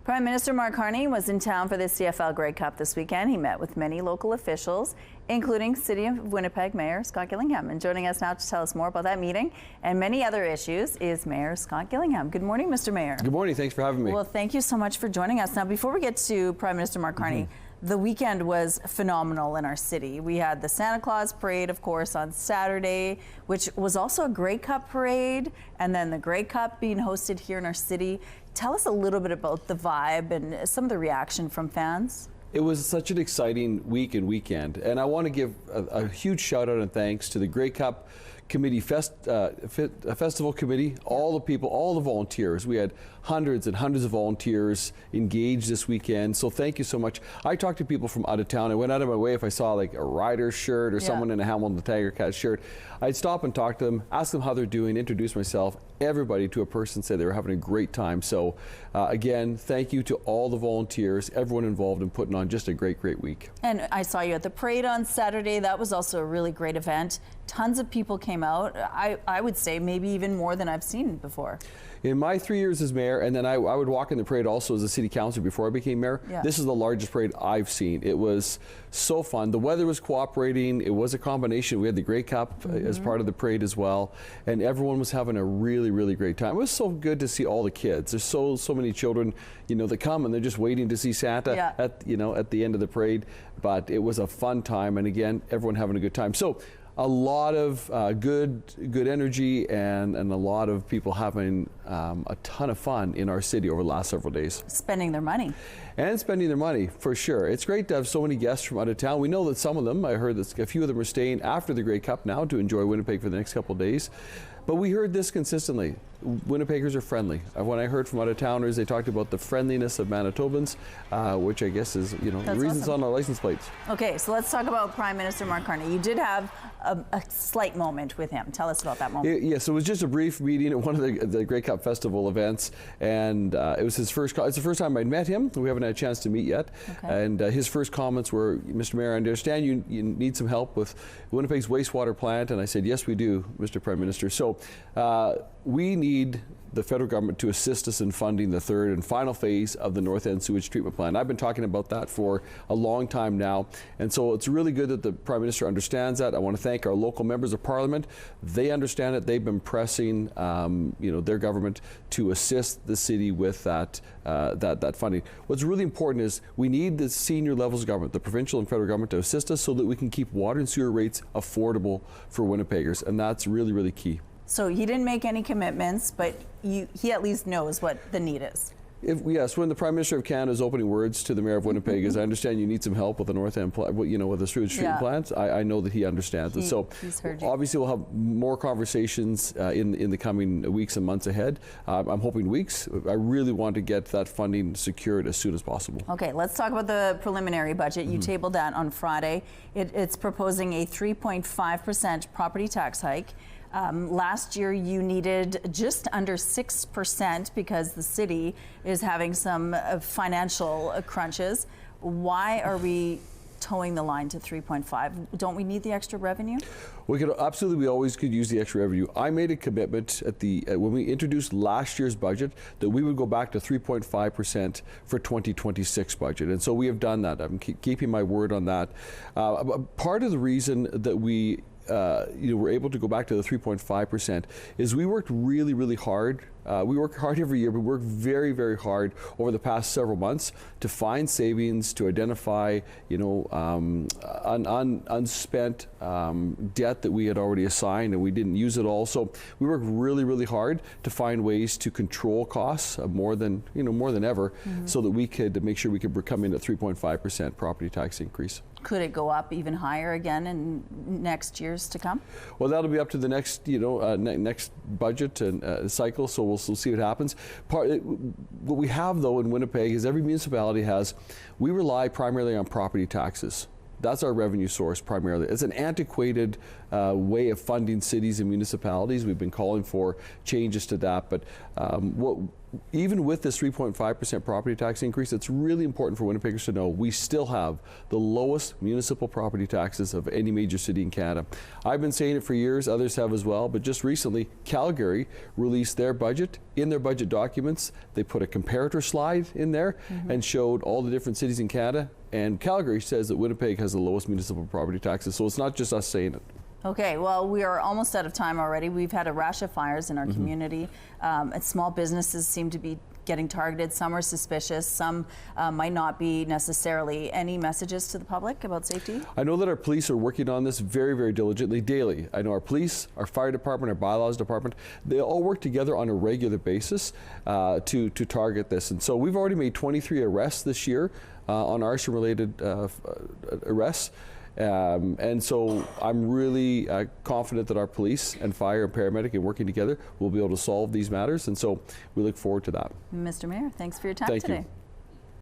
Prime Minister Mark Carney was in town for the CFL Grey Cup this weekend. He met with many local officials, including City of Winnipeg Mayor Scott Gillingham. And joining us now to tell us more about that meeting and many other issues is Mayor Scott Gillingham. Good morning, Mr. Mayor. Good morning. Thanks for having me. Well, thank you so much for joining us. Now, before we get to Prime Minister Mark Carney, the weekend was phenomenal in our city. We had the Santa Claus parade, of course, on Saturday, which was also a Grey Cup parade, and then the Grey Cup being hosted here in our city. Tell us a little bit about the vibe and some of the reaction from fans. It was such an exciting week and weekend, and I want to give a huge shout out and thanks to the Grey Cup Committee, Festival Committee, all the people, all the volunteers. We had hundreds and hundreds of volunteers engaged this weekend, so thank you so much. I talked to people from out of town. I went out of my way if I saw like a Riders shirt or someone in a Hamilton the Tiger Cat shirt. I'd stop and talk to them, ask them how they're doing, introduce myself. Everybody to a person said they were having a great time. So again, thank you to all the volunteers, everyone involved in putting on just a great week. And I saw you at the parade on Saturday. That was also a really great event. Tons of people came out. I would say maybe even more than I've seen before. In my 3 years as mayor, and then I would walk in the parade also as a city councilor before I became mayor, this is the largest parade I've seen. It was so fun. The weather was cooperating. It was a combination. We had the Grey Cup as part of the parade as well, and everyone was having a really great time. It was so good to see all the kids. There's so many children, that come and they're just waiting to see Santa at the end of the parade. But it was a fun time, and again, everyone having a good time. So a lot of good energy and a lot of people having a ton of fun in our city over the last several days. Spending their money. And spending their money, for sure. It's great to have so many guests from out of town. We know that some of them, I heard that a few of them are staying after the Grey Cup now to enjoy Winnipeg for the next couple of days. But we heard this consistently. Winnipeggers are friendly. When I heard from out-of-towners, they talked about the friendliness of Manitobans, which I guess is, the reasons awesome. on our license plates. Okay, so let's talk about Prime Minister Mark Carney. You did have a slight moment with him. Tell us about that moment. Yes, it was just a brief meeting at one of the Grey Cup Festival events, and it was his first. It's the first time I'd met him. We haven't had a chance to meet yet. Okay. And his first comments were, "Mr. Mayor, I understand you need some help with Winnipeg's wastewater plant," and I said, "Yes, we do, Mr. Prime Minister." So we need the federal government to assist us in funding the third and final phase of the North End sewage treatment plant. I've been talking about that for a long time now, and so it's really good that the Prime Minister understands that. I want to thank our local members of Parliament. They understand it. They've been pressing, their government to assist the city with that funding. What's really important is we need the senior levels of government, the provincial and federal government, to assist us so that we can keep water and sewer rates affordable for Winnipeggers, and that's really key. So he didn't make any commitments, but he at least knows what the need is. Yes, when the Prime Minister of Canada's opening words to the Mayor of Winnipeg is, "I understand you need some help with the North End, with the sewage treatment plants," I know that he understands it. So obviously we'll have more conversations in the coming weeks and months ahead. I'm hoping weeks. I really want to get that funding secured as soon as possible. Okay, let's talk about the preliminary budget. You tabled that on Friday. It's proposing a 3.5% property tax hike. Last year you needed just under 6% because the city is having some financial crunches. Why are we towing the line to 3.5? Don't we need the extra revenue? We always could use the extra revenue. I made a commitment when we introduced last year's budget that we would go back to 3.5% for 2026 budget, and so we have done that. I'm keeping my word on that. Part of the reason that we we're able to go back to the 3.5% is we worked really hard. We work hard every year, but we work very hard over the past several months to find savings, to identify, unspent debt that we had already assigned and we didn't use it all. So we work really hard to find ways to control costs more than ever, so that we could make sure we could come in at 3.5% property tax increase. Could it go up even higher again in next years to come? Well, that'll be up to the next, next budget and cycle. So we'll see what happens. What we have though in Winnipeg is every municipality we rely primarily on property taxes. That's our revenue source primarily. It's an antiquated way of funding cities and municipalities. We've been calling for changes to that, but even with this 3.5% property tax increase, it's really important for Winnipeggers to know we still have the lowest municipal property taxes of any major city in Canada. I've been saying it for years, others have as well, but just recently, Calgary released their budget. In their budget documents, they put a comparator slide in there and showed all the different cities in Canada, and Calgary says that Winnipeg has the lowest municipal property taxes, so it's not just us saying it. Okay, well, we are almost out of time already. We've had a rash of fires in our community. And small businesses seem to be getting targeted. Some are suspicious. Some might not be necessarily. Any messages to the public about safety? I know that our police are working on this very, very diligently daily. I know our police, our fire department, our bylaws department, they all work together on a regular basis to target this. And so we've already made 23 arrests this year on arson-related arrests. And so I'm really confident that our police and fire and paramedic and working together will be able to solve these matters, and so we look forward to that. Mr. Mayor, thanks for your time today. Thank you.